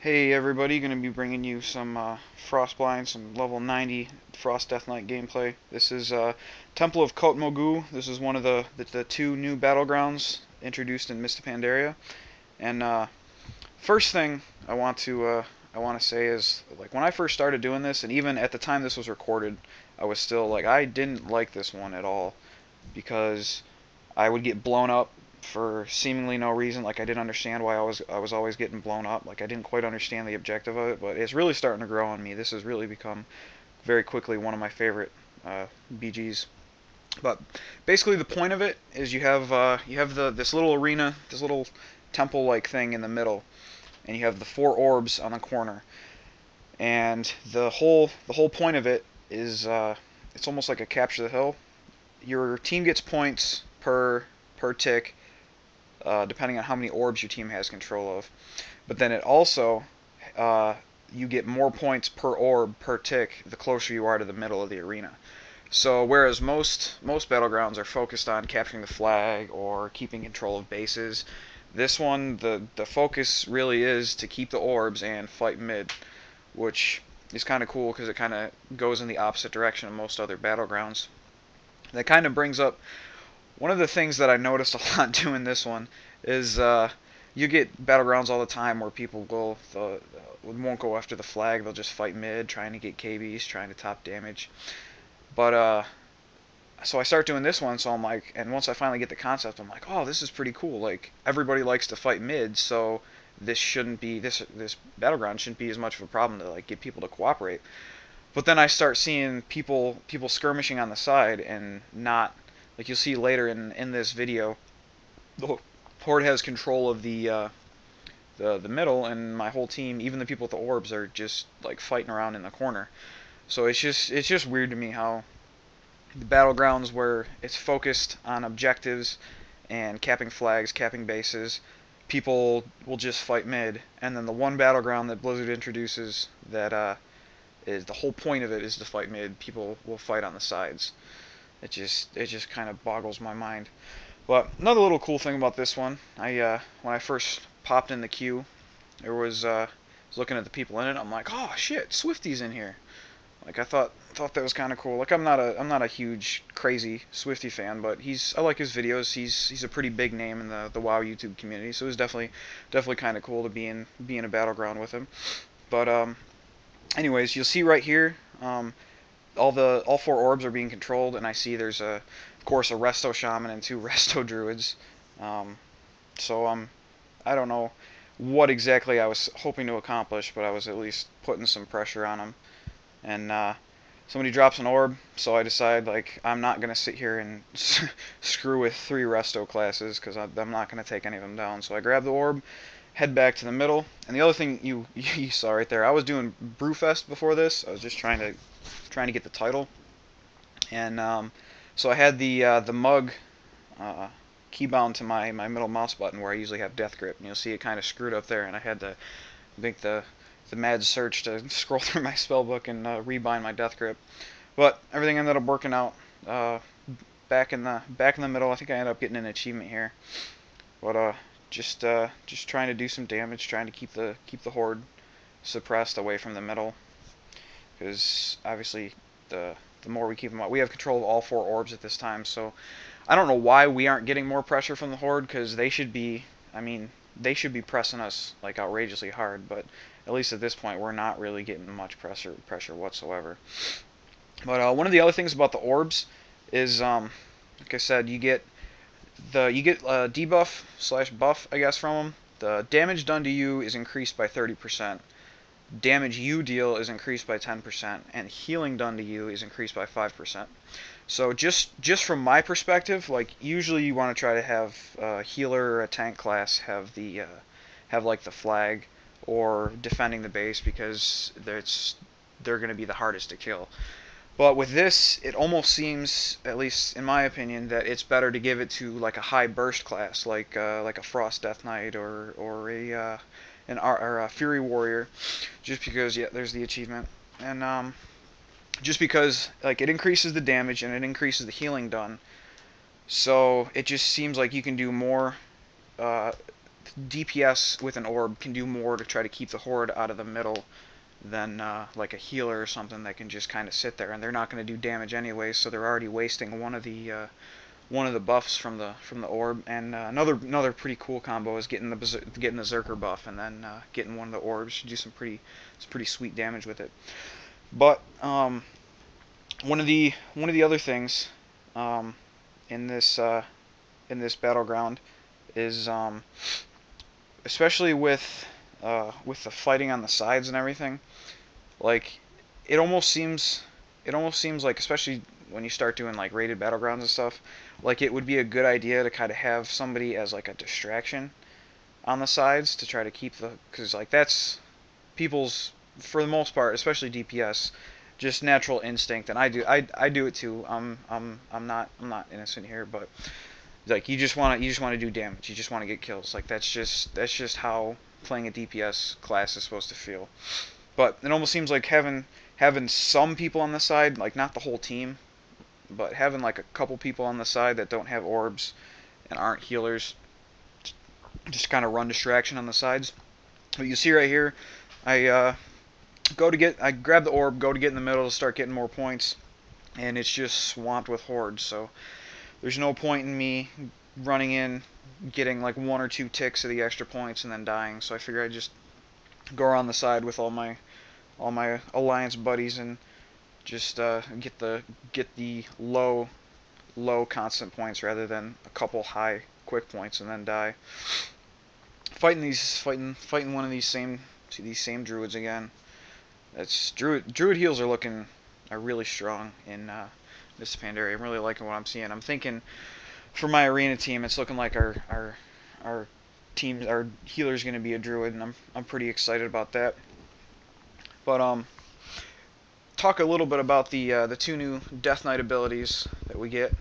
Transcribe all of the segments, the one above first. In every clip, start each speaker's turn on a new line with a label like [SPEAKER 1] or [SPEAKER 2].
[SPEAKER 1] Hey everybody, going to be bringing you some Frostblind, some level 90 Frost Death Knight gameplay. This is Temple of Kotmogu. This is one of the two new battlegrounds introduced in Mist of Pandaria. And first thing I want to say is, like, when I first started doing this, and even at the time this was recorded, I was still like, I didn't like this one at all because I would get blown up for seemingly no reason. Like, I didn't understand why I was always getting blown up. Like, I didn't quite understand the objective of it, but it's really starting to grow on me. This has really become very quickly one of my favorite BGs. But basically, the point of it is you have this little arena, this little temple-like thing in the middle, and you have the four orbs on the corner. And the whole point of it is it's almost like a capture the hill. Your team gets points per tick, depending on how many orbs your team has control of. But then it also, you get more points per orb per tick the closer you are to the middle of the arena. So whereas most battlegrounds are focused on capturing the flag or keeping control of bases, this one, the focus really is to keep the orbs and fight mid, which is kind of cool because it kind of goes in the opposite direction of most other battlegrounds. That kind of brings up one of the things that I noticed a lot doing this one is you get battlegrounds all the time where people won't go after the flag. They'll just fight mid, trying to get KBs, trying to top damage. But so I start doing this one, so I'm like, and once I finally get the concept, I'm like, oh, this is pretty cool. Like, everybody likes to fight mid, so this battleground shouldn't be as much of a problem to, like, get people to cooperate. But then I start seeing people skirmishing on the side and not, like, you'll see later in this video, the horde has control of the middle, and my whole team, even the people with the orbs, are just like fighting around in the corner. So it's just weird to me how the battlegrounds where it's focused on objectives and capping flags, capping bases, people will just fight mid, and then the one battleground that Blizzard introduces that is the whole point of it is to fight mid, people will fight on the sides. It just kind of boggles my mind. But another little cool thing about this one, when I first popped in the queue, there was looking at the people in it. I'm like, oh shit, Swifty's in here. Like, I thought that was kind of cool. Like, I'm not a huge crazy Swifty fan, but I like his videos. He's a pretty big name in the WoW YouTube community, so it was definitely kind of cool to be in a battleground with him. But anyways, you'll see right here, all four orbs are being controlled, and I see there's of course a resto shaman and two resto druids. Um, so I don't know what exactly I was hoping to accomplish, but I was at least putting some pressure on them. And somebody drops an orb, so I decide, like, I'm not gonna sit here and screw with three resto classes because I'm not gonna take any of them down. So I grab the orb, head back to the middle. And the other thing you saw right there, I was doing Brewfest before this. I was just trying to get the title, and so I had the mug keybound to my middle mouse button where I usually have death grip, and you'll see it kind of screwed up there, and I had to make the mad search to scroll through my spellbook and rebind my death grip. But everything ended up working out. Back in the middle, I think I ended up getting an achievement here. But just trying to do some damage, trying to keep the horde suppressed away from the middle, because obviously the more we keep them out, we have control of all four orbs at this time. So I don't know why we aren't getting more pressure from the horde, because they should be. I mean, they should be pressing us like outrageously hard, but at least at this point we're not really getting much pressure whatsoever. But one of the other things about the orbs is, like I said, you get debuff slash buff, I guess, from them. The damage done to you is increased by 30%. Damage you deal is increased by 10%, and healing done to you is increased by 5%. So just from my perspective, like, usually you want to try to have a healer or a tank class have like the flag or defending the base, because they're going to be the hardest to kill. But with this, it almost seems, at least in my opinion, that it's better to give it to like a high burst class, like a Frost Death Knight or a Fury Warrior, just because, yeah, there's the achievement, and just because, like, it increases the damage and it increases the healing done. So it just seems like you can do more DPS with an orb can do more to try to keep the horde out of the middle than like a healer or something that can just kind of sit there, and they're not going to do damage anyway, so they're already wasting one of the buffs from the orb. And another pretty cool combo is getting the Berserker buff and then getting one of the orbs. You do some pretty sweet damage with it. But one of the other things in this battleground is especially with the fighting on the sides and everything, like it almost seems like, especially when you start doing like rated battlegrounds and stuff, like it would be a good idea to kind of have somebody as like a distraction on the sides to try to keep because like that's people's, for the most part, especially DPS, just natural instinct. And I do it too. I'm not innocent here, but like you just want to do damage. You just want to get kills. Like that's just how playing a DPS class is supposed to feel. But it almost seems like having some people on the side, like not the whole team, but having like a couple people on the side that don't have orbs and aren't healers, just kind of run distraction on the sides. But you see right here, I grab the orb, go to get in the middle to start getting more points, and it's just swamped with hordes. So there's no point in me running in, getting like 1 or 2 ticks of the extra points and then dying. So I figure I'd just go around the side with all my alliance buddies and just get the low constant points rather than a couple high quick points and then die. Fighting one of these same druids again. That's druid heals are really strong in this Pandaria. I'm really liking what I'm seeing. I'm thinking for my arena team, it's looking like our healer's going to be a druid, and I'm pretty excited about that. But talk a little bit about the 2 new Death Knight abilities that we get.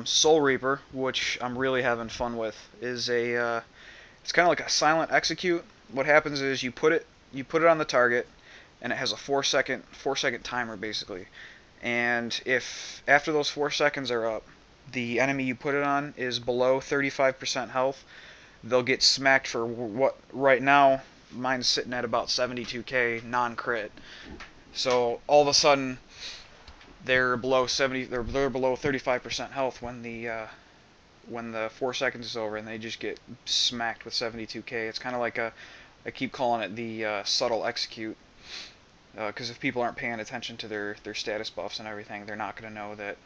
[SPEAKER 1] Soul Reaper, which I'm really having fun with, is it's kind of like a silent execute. What happens is you put it on the target, and it has a 4-second timer basically. And if after those 4 seconds are up, the enemy you put it on is below 35% health, they'll get smacked for what right now mine's sitting at about 72k non-crit. So all of a sudden they're below 35% health when the 4 seconds is over, and they just get smacked with 72k. It's kind of like I keep calling it the subtle execute, because if people aren't paying attention to their status buffs and everything, they're not going to know that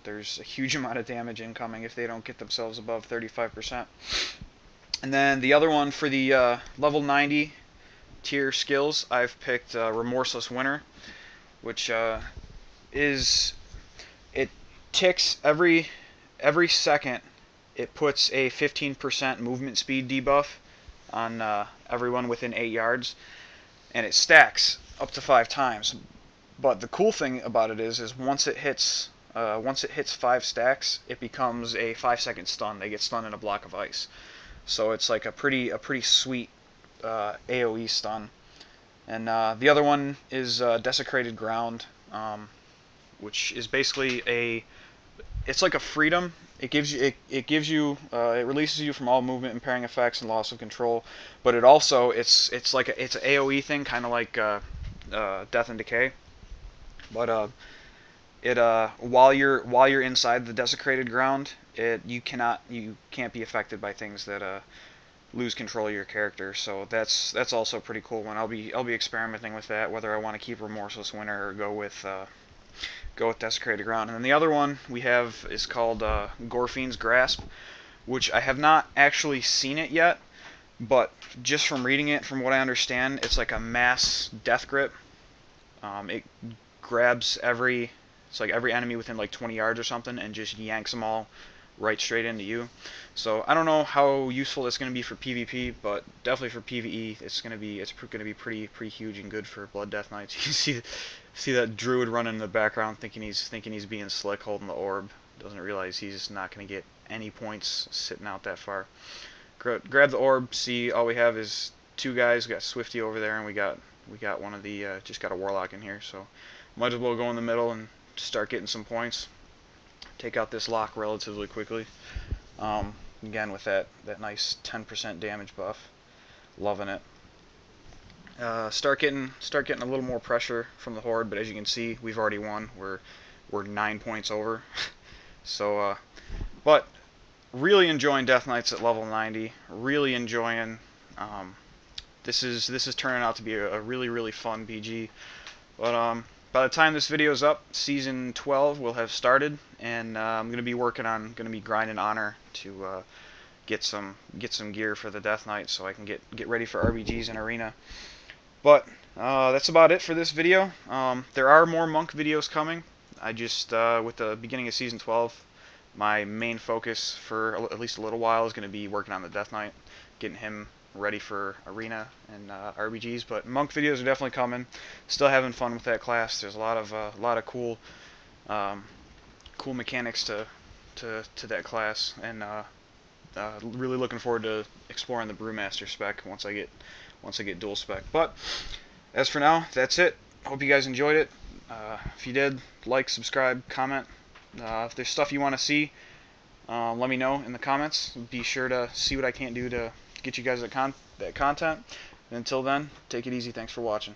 [SPEAKER 1] there's a huge amount of damage incoming if they don't get themselves above 35%. And then the other one for the level 90 tier skills, I've picked Remorseless Winter, which it ticks every second. It puts a 15% movement speed debuff on everyone within 8 yards, and it stacks up to 5 times. But the cool thing about it is once it hits 5 stacks, it becomes a 5-second stun. They get stunned in a block of ice. So it's like a pretty sweet AoE stun. And the other one is Desecrated Ground, which is basically it's like a freedom. It releases you from all movement impairing effects and loss of control. But it also it's an AoE thing, kind of like Death and Decay. But while you're inside the Desecrated Ground, you can't be affected by things that lose control of your character. So that's also a pretty cool one. I'll be experimenting with that, whether I want to keep Remorseless Winter or go with Desecrated Ground. And then the other one we have is called Gorfiend's Grasp, which I have not actually seen it yet, but just from reading it, from what I understand, it's like a mass death grip. It grabs every enemy within like 20 yards or something and just yanks them all right straight into you. So I don't know how useful it's going to be for PvP, but definitely for PvE, it's going to be pretty huge and good for Blood Death Knights. You see that druid running in the background, thinking he's being slick, holding the orb. Doesn't realize he's not going to get any points sitting out that far. Grab the orb. See, all we have is 2 guys. We got Swifty over there, and we got one of the just got a warlock in here. So might as well go in the middle and start getting some points. Take out this lock relatively quickly. Again with that nice 10% damage buff. Loving it. Start getting a little more pressure from the Horde, but as you can see, we've already won. We're 9 points over. So, but really enjoying Death Knights at level 90. Really enjoying. This is turning out to be a really fun BG. But by the time this video is up, season 12 will have started, and I'm gonna be grinding honor to get some gear for the Death Knight, so I can get ready for RBGs and arena. But that's about it for this video. There are more monk videos coming. I just with the beginning of season 12, my main focus for at least a little while is going to be working on the Death Knight, getting him ready for arena and RBGs. But monk videos are definitely coming. Still having fun with that class. There's a lot of cool cool mechanics to that class, and really looking forward to exploring the Brewmaster spec once I get dual spec. But as for now, that's it. Hope you guys enjoyed it. If you did, like, subscribe, comment. If there's stuff you want to see, let me know in the comments. Be sure to see what I can't do to get you guys that content. And until then, take it easy. Thanks for watching.